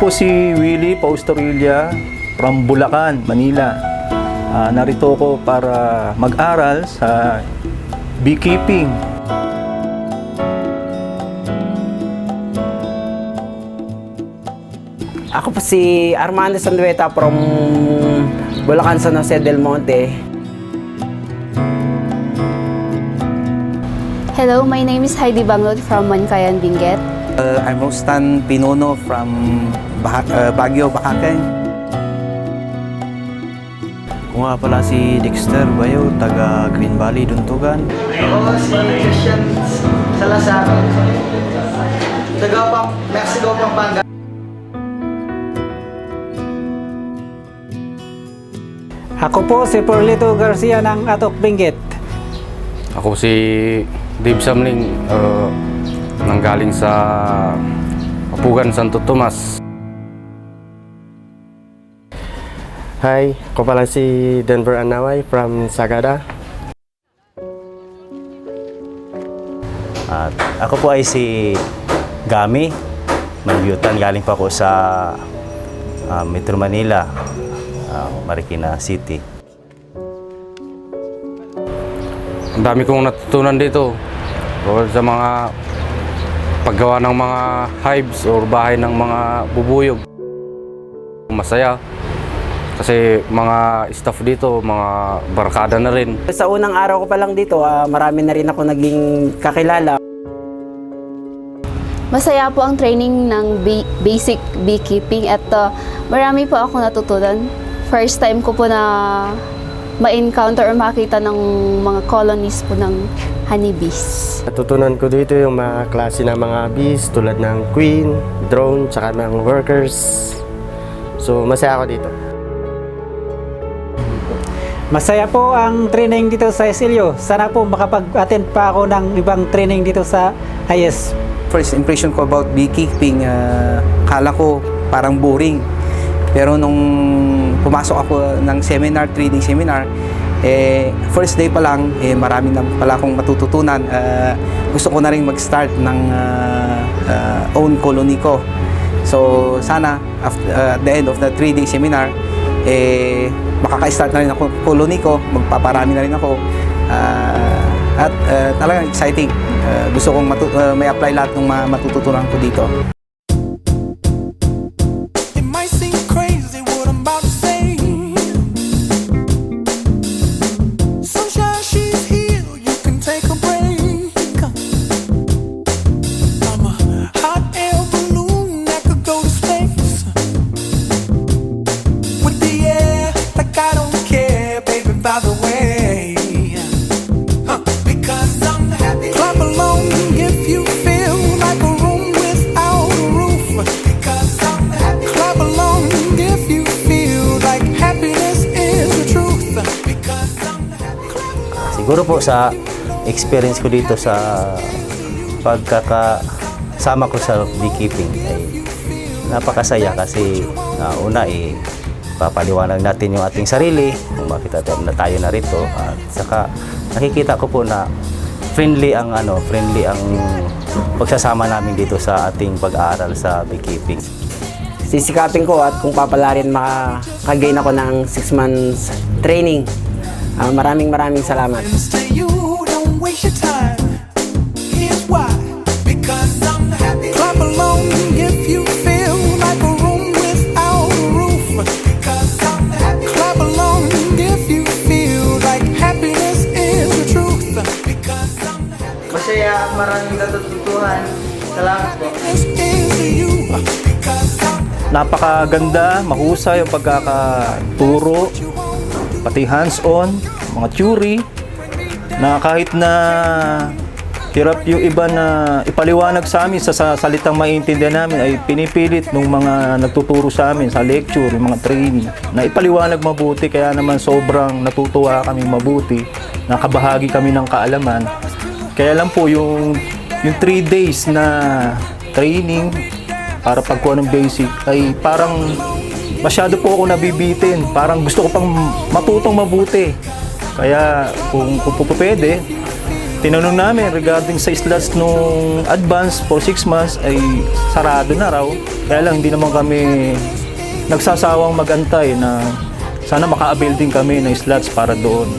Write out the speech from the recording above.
po si Willie Paustorilla from Bulacan, Manila. Narito ko para mag-aral sa beekeeping. Ako po si Armando Sandueta from Bulacan, San Jose del Monte. Hello, my name is Heidi Banglod from Mankayan, Benguet. I'm Rostan Pinono from Baguio, Bacacay. Ako nga pala si Dexter Bayo, taga Green Valley, Duntugan. Ako si Christian Salazar, taga Mexico, Pampanga. Ako po si Porlito Garcia ng Atok, Benguet. Ako si Dave Samling, nanggaling sa Apugan, Santo Tomas. Hi, ako pala si Denver Anaway from Sagada. At ako po ay si Gami Manbyutan, galing pa ako sa Metro Manila, Marikina City. Ang dami kong natutunan dito sa mga paggawa ng mga hives or bahay ng mga bubuyog. Masaya kasi mga staff dito, mga barkada na rin. Sa unang araw ko pa lang dito, marami na rin ako naging kakilala. Masaya po ang training ng basic beekeeping at marami po ako natutunan. First time ko po na ma-encounter or makita ng mga colonies po ng honeybees. Natutunan ko dito yung mga klase ng mga bees tulad ng queen, drone, tsaka ng workers. So masaya ako dito. Masaya po ang training dito sa Esilio. Sana po makapag-attend pa ako ng ibang training dito sa IS. First impression ko about beekeeping, kala ko parang boring. Pero nung pumasok ako ng seminar, 3-day seminar, first day pa lang, marami na pala akong matututunan. Gusto ko na rin mag-start ng own colony ko. So sana at the end of the 3-day seminar, makaka-start na rin ako colony ko, magpaparami na rin ako. At talagang exciting. Gusto kong may apply lahat ng matututunan ko dito. Siguro po sa experience ko dito sa pagkakasama ko sa beekeeping ay napakasaya kasi una papaliwanag natin yung ating sarili kung bakit na tayo narito, at saka nakikita ko po na friendly ang pagsasama namin dito sa ating pag-aaral sa beekeeping. Sisikapin ko at kung papalarin makakagain ako ng 6 months training. Maraming salamat. Masaya at maraming natututuhan. Salamat po. Napakaganda, mahusay ang pagkakaturo, pati hands-on, mga theory, na kahit na hirap yung iba na ipaliwanag sa amin sa salitang maiintindihan namin, ay pinipilit ng mga nagtuturo sa amin sa lecture, yung mga training, na ipaliwanag mabuti. Kaya naman sobrang natutuwa kami mabuti, nakabahagi kami ng kaalaman. Kaya lang po yung 3 days na training para pagkuha ng basic ay parang masyado po ako nabibitin. Parang gusto ko pang matutong mabuti. Kaya kung pwede, tinanong namin regarding sa slots nung advance for 6 months ay sarado na raw. Kaya lang hindi naman kami nagsasawang magantay na sana maka-avail din kami ng slots para doon.